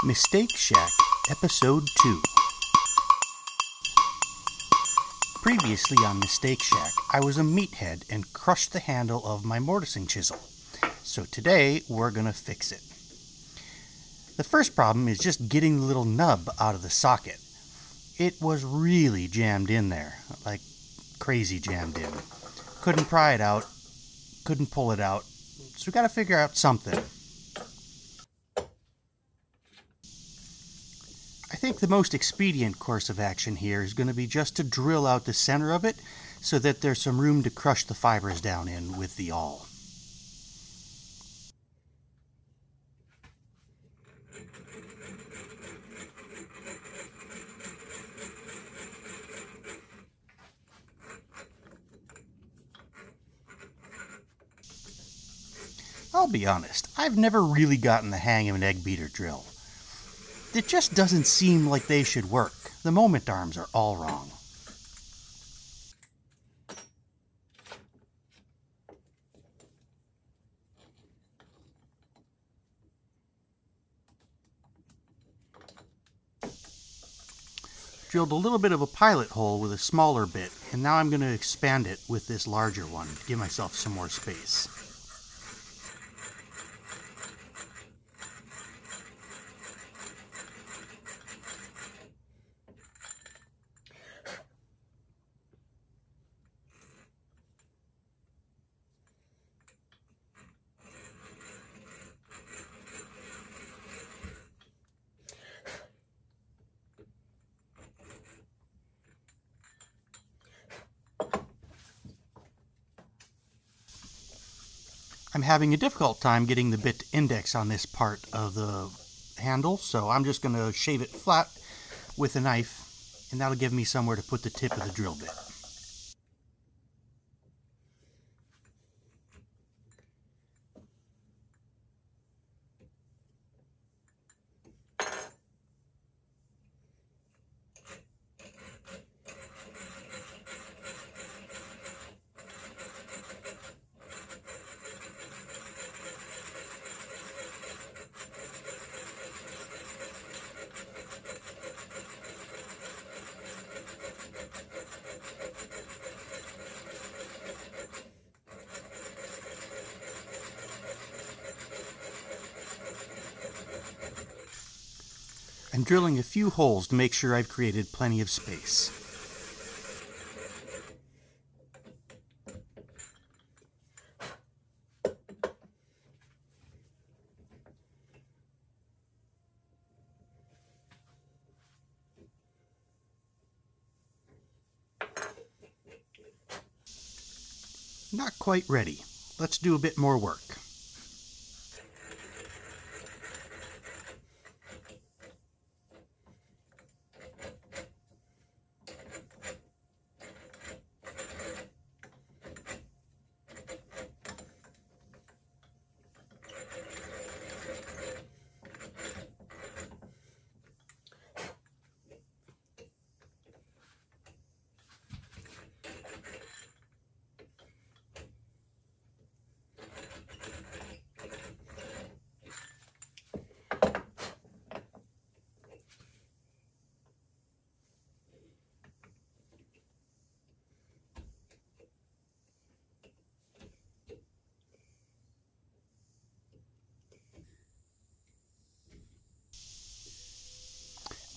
Mistake Shack, Episode 2. Previously on Mistake Shack, I was a meathead and crushed the handle of my mortising chisel. So today, we're gonna fix it. The first problem is just getting the little nub out of the socket. It was really jammed in there, like crazy jammed in. Couldn't pry it out, couldn't pull it out, so we gotta figure out something. I think the most expedient course of action here is going to be just to drill out the center of it so that there's some room to crush the fibers down in with the awl. I'll be honest, I've never really gotten the hang of an egg beater drill. It just doesn't seem like they should work. The moment arms are all wrong. Drilled a little bit of a pilot hole with a smaller bit, and now I'm going to expand it with this larger one to give myself some more space. I'm having a difficult time getting the bit to index on this part of the handle, so I'm just going to shave it flat with a knife, and that'll give me somewhere to put the tip of the drill bit. I'm drilling a few holes to make sure I've created plenty of space. Not quite ready. Let's do a bit more work.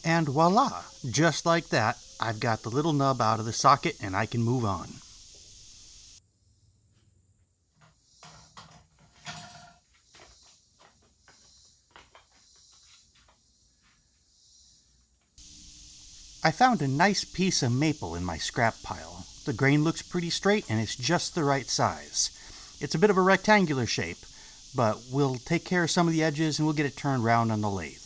And voila! Just like that, I've got the little nub out of the socket and I can move on. I found a nice piece of maple in my scrap pile. The grain looks pretty straight and it's just the right size. It's a bit of a rectangular shape, but we'll take care of some of the edges and we'll get it turned round on the lathe.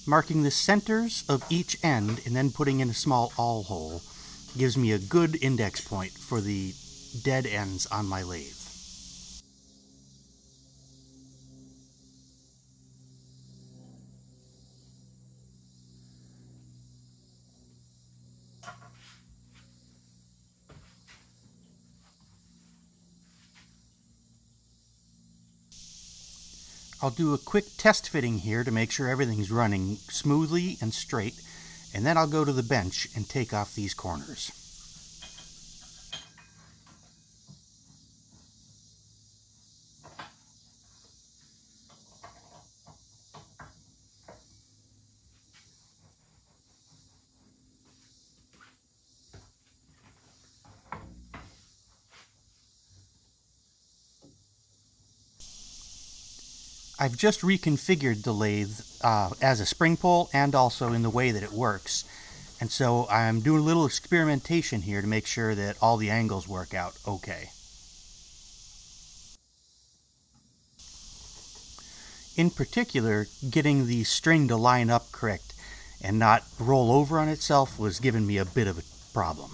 Marking the centers of each end and then putting in a small awl hole gives me a good index point for the dead ends on my lathe. I'll do a quick test fitting here to make sure everything's running smoothly and straight, and then I'll go to the bench and take off these corners. I've just reconfigured the lathe as a spring pull and also in the way that it works. And so I'm doing a little experimentation here to make sure that all the angles work out okay. In particular, getting the string to line up correct and not roll over on itself was giving me a bit of a problem.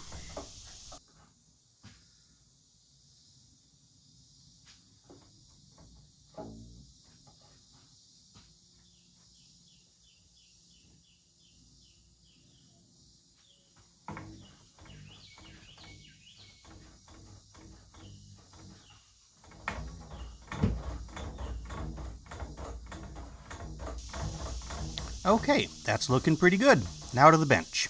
Okay, that's looking pretty good. Now to the bench.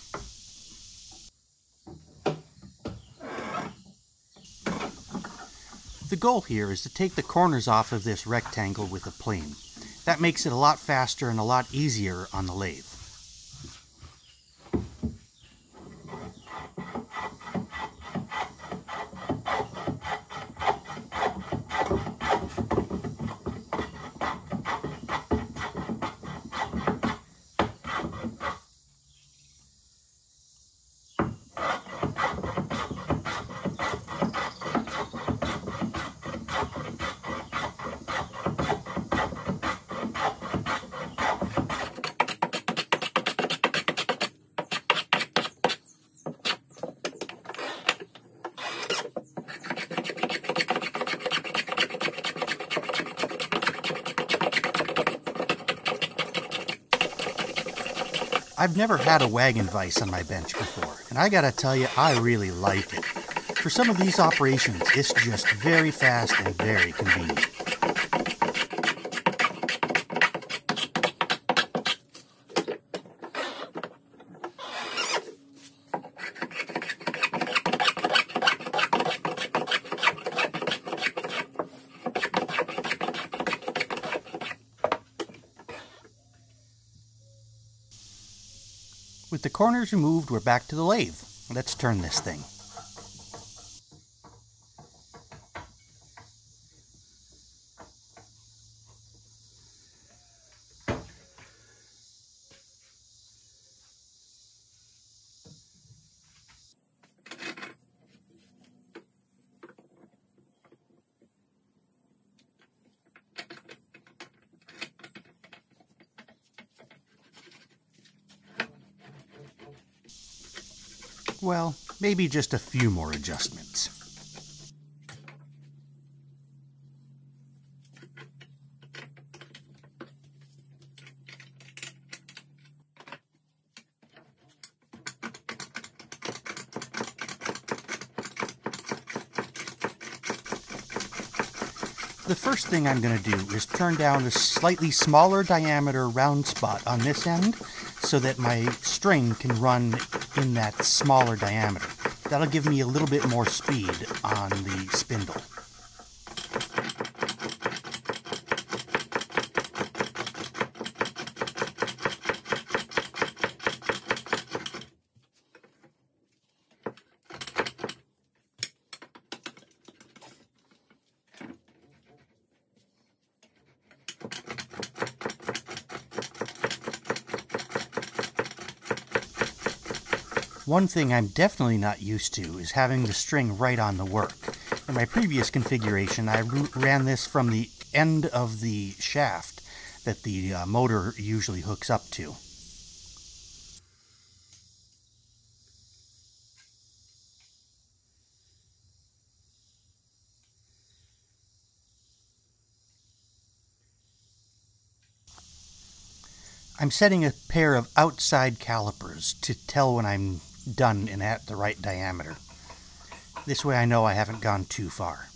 The goal here is to take the corners off of this rectangle with a plane. That makes it a lot faster and a lot easier on the lathe. I've never had a wagon vise on my bench before, and I gotta tell you, I really like it. For some of these operations, it's just very fast and very convenient. With the corners removed, we're back to the lathe. Let's turn this thing. Well, maybe just a few more adjustments. The first thing I'm going to do is turn down the slightly smaller diameter round spot on this end so that my string can run in that smaller diameter. That'll give me a little bit more speed on the spindle. One thing I'm definitely not used to is having the string right on the work. In my previous configuration, I ran this from the end of the shaft that the motor usually hooks up to. I'm setting a pair of outside calipers to tell when I'm done and at the right diameter. This way I know I haven't gone too far.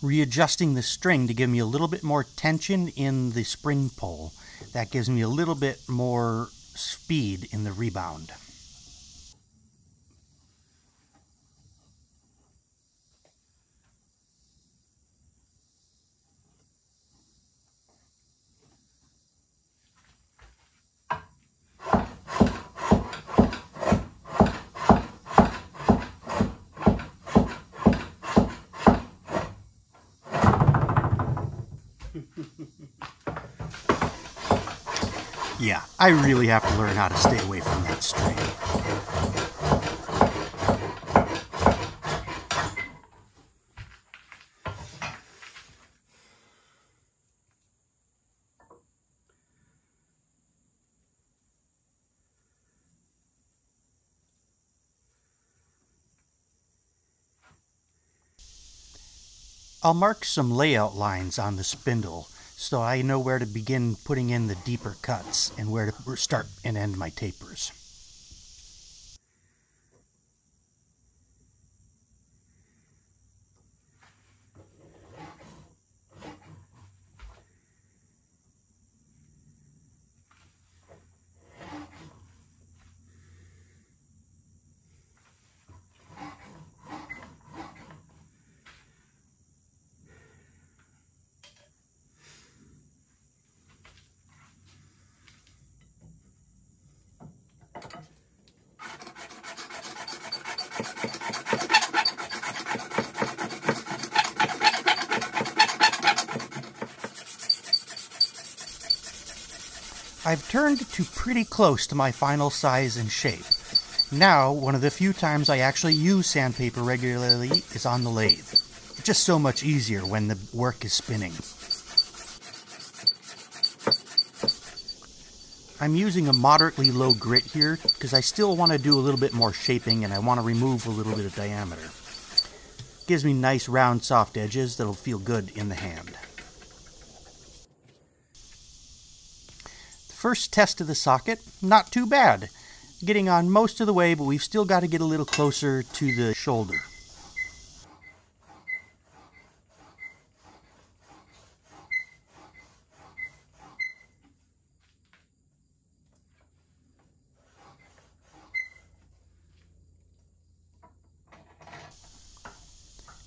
Readjusting the string to give me a little bit more tension in the spring pull. That gives me a little bit more speed in the rebound. Yeah, I really have to learn how to stay away from that string. I'll mark some layout lines on the spindle so I know where to begin putting in the deeper cuts and where to start and end my tapers. I've turned to pretty close to my final size and shape. Now, one of the few times I actually use sandpaper regularly is on the lathe. It's just so much easier when the work is spinning. I'm using a moderately low grit here because I still want to do a little bit more shaping and I want to remove a little bit of diameter. Gives me nice round soft edges that'll feel good in the hand. First test of the socket, not too bad. Getting on most of the way, but we've still got to get a little closer to the shoulder.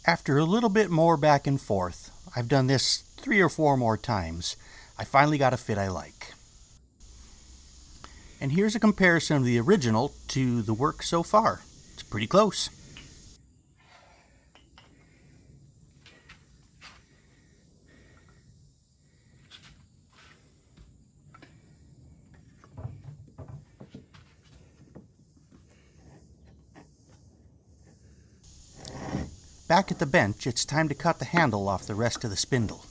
After a little bit more back and forth, I've done this 3 or 4 more times, I finally got a fit I like. And here's a comparison of the original to the work so far. It's pretty close. Back at the bench, it's time to cut the handle off the rest of the spindle.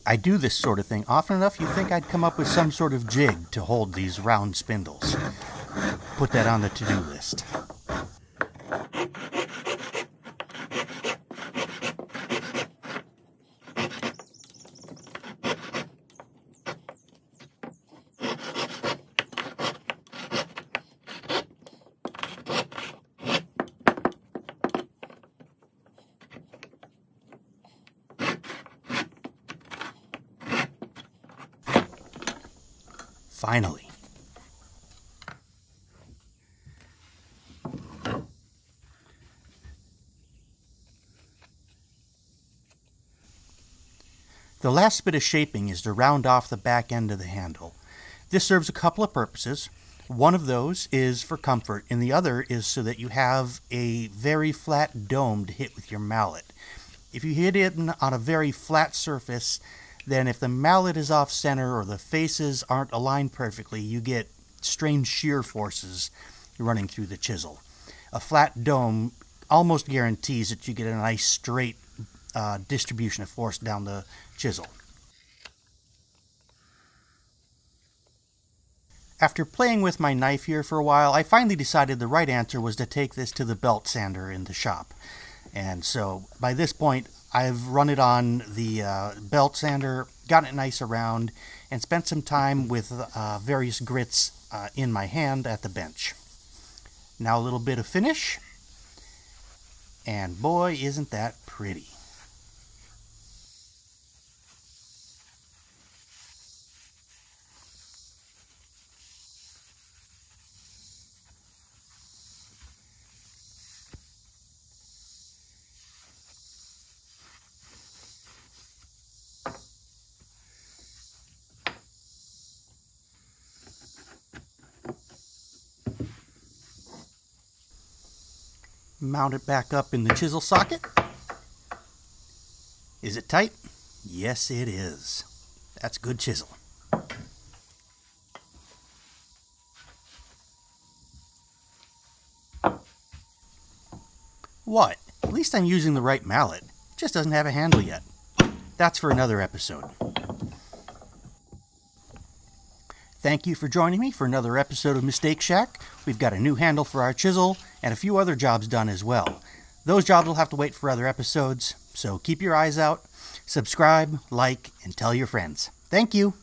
I do this sort of thing often enough you'd think I'd come up with some sort of jig to hold these round spindles. Put that on the to-do list. Finally. The last bit of shaping is to round off the back end of the handle. This serves a couple of purposes. One of those is for comfort, and the other is so that you have a very flat dome to hit with your mallet. If you hit it on a very flat surface, then if the mallet is off center or the faces aren't aligned perfectly, you get strange shear forces running through the chisel. A flat dome almost guarantees that you get a nice straight distribution of force down the chisel. After playing with my knife here for a while, I finally decided the right answer was to take this to the belt sander in the shop. And so by this point, I've run it on the belt sander, gotten it nice around, and spent some time with various grits in my hand at the bench. Now a little bit of finish, and boy, isn't that pretty. Mount it back up in the chisel socket. Is it tight? Yes, it is. That's good chisel. What? At least I'm using the right mallet. It just doesn't have a handle yet. That's for another episode. Thank you for joining me for another episode of Mistake Shack. We've got a new handle for our chisel and a few other jobs done as well. Those jobs will have to wait for other episodes, so keep your eyes out, subscribe, like, and tell your friends. Thank you.